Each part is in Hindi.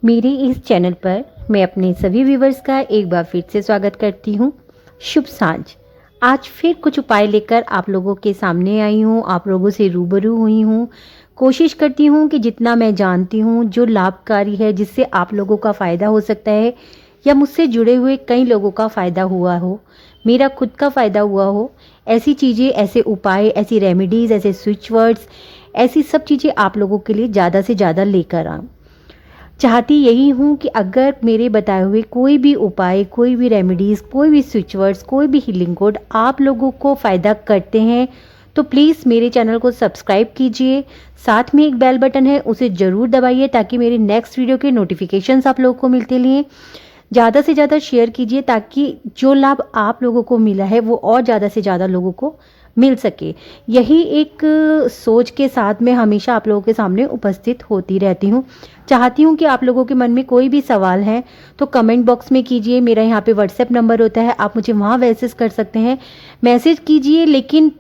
मेरे इस चैनल पर मैं अपने सभी व्यूवर्स का एक बार फिर से स्वागत करती हूँ। शुभ सांझ। आज फिर कुछ उपाय लेकर आप लोगों के सामने आई हूँ, आप लोगों से रूबरू हुई हूँ। कोशिश करती हूँ कि जितना मैं जानती हूँ, जो लाभकारी है, जिससे आप लोगों का फ़ायदा हो सकता है या मुझसे जुड़े हुए कई लोगों का फ़ायदा हुआ हो, मेरा खुद का फ़ायदा हुआ हो, ऐसी चीज़ें, ऐसे उपाय, ऐसी रेमेडीज़, ऐसे स्विच वर्ड्स, ऐसी सब चीज़ें आप लोगों के लिए ज़्यादा से ज़्यादा लेकर आऊँ। चाहती यही हूँ कि अगर मेरे बताए हुए कोई भी उपाय, कोई भी रेमेडीज़, कोई भी स्विच वर्ड्स, कोई भी हीलिंग कोड आप लोगों को फ़ायदा करते हैं, तो प्लीज़ मेरे चैनल को सब्सक्राइब कीजिए। साथ में एक बेल बटन है, उसे ज़रूर दबाइए ताकि मेरे नेक्स्ट वीडियो के नोटिफिकेशंस आप लोगों को मिलते रहें। ज़्यादा से ज़्यादा शेयर कीजिए ताकि जो लाभ आप लोगों को मिला है वो और ज़्यादा से ज़्यादा लोगों को मिल सके। यही एक सोच के साथ मैं हमेशा आप लोगों के सामने उपस्थित होती रहती हूँ। चाहती हूँ कि आप लोगों के मन में कोई भी सवाल है तो कमेंट बॉक्स में कीजिए। मेरा यहाँ पे व्हाट्सएप नंबर होता है, आप मुझे वहाँ मैसेज कर सकते हैं। मैसेज कीजिए, लेकिन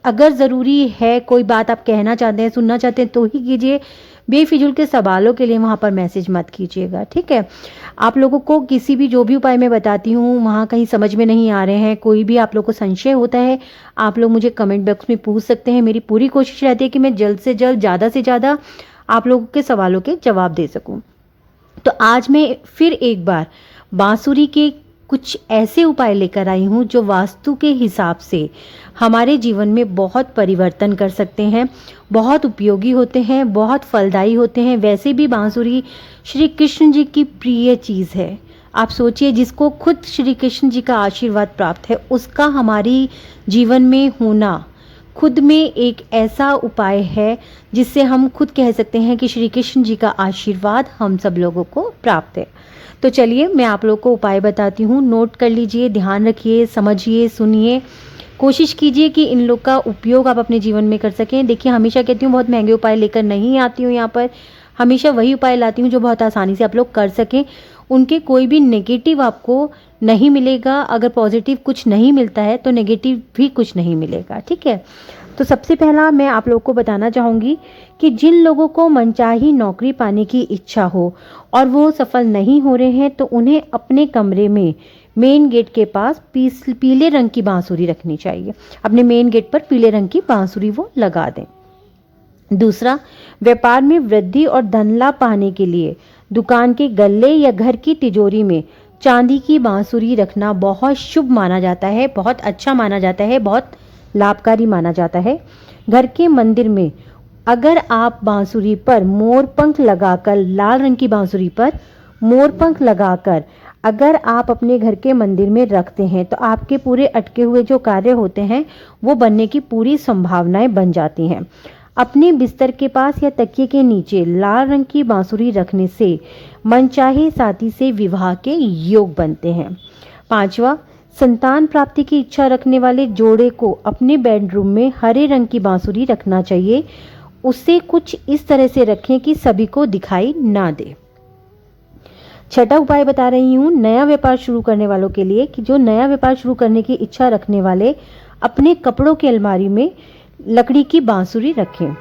अगर ज़रूरी है, कोई बात आप कहना चाहते हैं, सुनना चाहते हैं तो ही कीजिए। बेफिजूल के सवालों के लिए वहाँ पर मैसेज मत कीजिएगा, ठीक है। आप लोगों को किसी भी जो भी उपाय मैं बताती हूँ वहाँ कहीं समझ में नहीं आ रहे हैं, कोई भी आप लोग को संशय होता है, आप लोग मुझे कमेंट बॉक्स में पूछ सकते हैं। मेरी पूरी कोशिश रहती है कि मैं जल्द से जल्द, ज़्यादा से ज़्यादा आप लोगों के सवालों के जवाब दे सकूँ। तो आज मैं फिर एक बार बांसुरी के कुछ ऐसे उपाय लेकर आई हूँ जो वास्तु के हिसाब से हमारे जीवन में बहुत परिवर्तन कर सकते हैं, बहुत उपयोगी होते हैं, बहुत फलदायी होते हैं। वैसे भी बांसुरी श्री कृष्ण जी की प्रिय चीज़ है। आप सोचिए, जिसको खुद श्री कृष्ण जी का आशीर्वाद प्राप्त है, उसका हमारी जीवन में होना खुद में एक ऐसा उपाय है जिससे हम खुद कह सकते हैं कि श्री कृष्ण जी का आशीर्वाद हम सब लोगों को प्राप्त है। तो चलिए मैं आप लोगों को उपाय बताती हूँ, नोट कर लीजिए, ध्यान रखिए, समझिए, सुनिए। कोशिश कीजिए कि इन लोग का उपयोग आप अपने जीवन में कर सकें। देखिए, हमेशा कहती हूँ बहुत महंगे उपाय लेकर नहीं आती हूँ यहाँ पर, हमेशा वही उपाय लाती हूँ जो बहुत आसानी से आप लोग कर सकें। उनके कोई भी नेगेटिव आपको नहीं मिलेगा। अगर पॉजिटिव कुछ नहीं मिलता है तो नेगेटिव भी कुछ नहीं मिलेगा, ठीक है। तो सबसे पहला मैं आप लोगों को बताना चाहूँगी कि जिन लोगों को मनचाही नौकरी पाने की इच्छा हो और वो सफल नहीं हो रहे हैं, तो उन्हें अपने कमरे में मेन गेट के पास पीले रंग की बांसुरी रखनी चाहिए। अपने मेन गेट पर पीले रंग की बांसुरी वो लगा दें। दूसरा, व्यापार में वृद्धि और धन लाभ पाने के लिए दुकान के गल्ले या घर की तिजोरी में चांदी की बांसुरी रखना बहुत शुभ माना जाता है, बहुत अच्छा माना जाता है, बहुत लाभकारी माना जाता है। घर के मंदिर में अगर आप बांसुरी पर मोर पंख लगाकर, लाल रंग की बांसुरी पर मोर पंख लगाकर अगर आप अपने घर के मंदिर में रखते हैं, तो आपके पूरे अटके हुए जो कार्य होते हैं वो बनने की पूरी संभावनाएं बन जाती हैं। अपने बिस्तर के पास या तकिए के नीचे लाल रंग की बांसुरी रखने से मनचाहे साथी से विवाह के योग बनते हैं। पांचवा, संतान प्राप्ति की इच्छा रखने वाले जोड़े को अपने बेडरूम में हरे रंग की बांसुरी रखना चाहिए। उसे कुछ इस तरह से रखें कि सभी को दिखाई ना दे। छठा उपाय बता रही हूँ नया व्यापार शुरू करने वालों के लिए, कि जो नया व्यापार शुरू करने की इच्छा रखने वाले अपने कपड़ों की अलमारी में लकड़ी की बांसुरी रखें।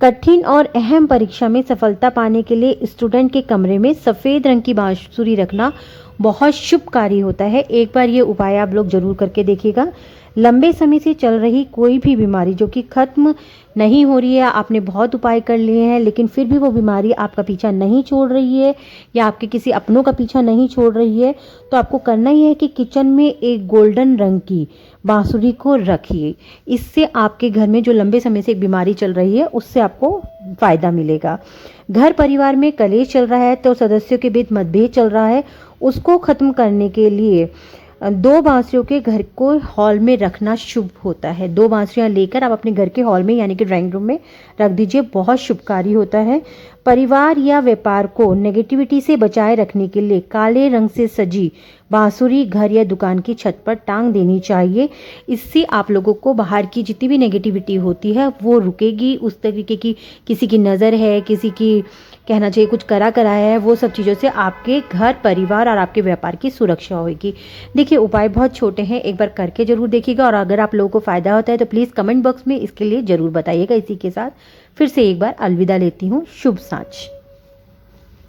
कठिन और अहम परीक्षा में सफलता पाने के लिए स्टूडेंट के कमरे में सफ़ेद रंग की बांसुरी रखना बहुत शुभकारी होता है। एक बार ये उपाय आप लोग जरूर करके देखिएगा। लंबे समय से चल रही कोई भी बीमारी जो कि खत्म नहीं हो रही है, आपने बहुत उपाय कर लिए हैं लेकिन फिर भी वो बीमारी आपका पीछा नहीं छोड़ रही है या आपके किसी अपनों का पीछा नहीं छोड़ रही है, तो आपको करना ही है कि किचन में एक गोल्डन रंग की बांसुरी को रखिए। इससे आपके घर में जो लंबे समय से एक बीमारी चल रही है उससे आपको फायदा मिलेगा। घर परिवार में कलेश चल रहा है, तो सदस्यों के बीच मतभेद चल रहा है, उसको खत्म करने के लिए दो बांसुरियों के घर को हॉल में रखना शुभ होता है। दो बांसुरियां लेकर आप अपने घर के हॉल में यानी कि ड्राइंग रूम में रख दीजिए, बहुत शुभकारी होता है। परिवार या व्यापार को नेगेटिविटी से बचाए रखने के लिए काले रंग से सजी बांसुरी घर या दुकान की छत पर टांग देनी चाहिए। इससे आप लोगों को बाहर की जितनी भी नेगेटिविटी होती है वो रुकेगी। उस तरीके की किसी की नज़र है, किसी की कहना चाहिए कुछ करा कराया है, वो सब चीज़ों से आपके घर परिवार और आपके व्यापार की सुरक्षा होगी। देखिए, उपाय बहुत छोटे हैं, एक बार करके जरूर देखिएगा। और अगर आप लोगों को फ़ायदा होता है तो प्लीज़ कमेंट बॉक्स में इसके लिए ज़रूर बताइएगा। इसी के साथ फिर से एक बार अलविदा लेती हूँ। शुभ सांझ।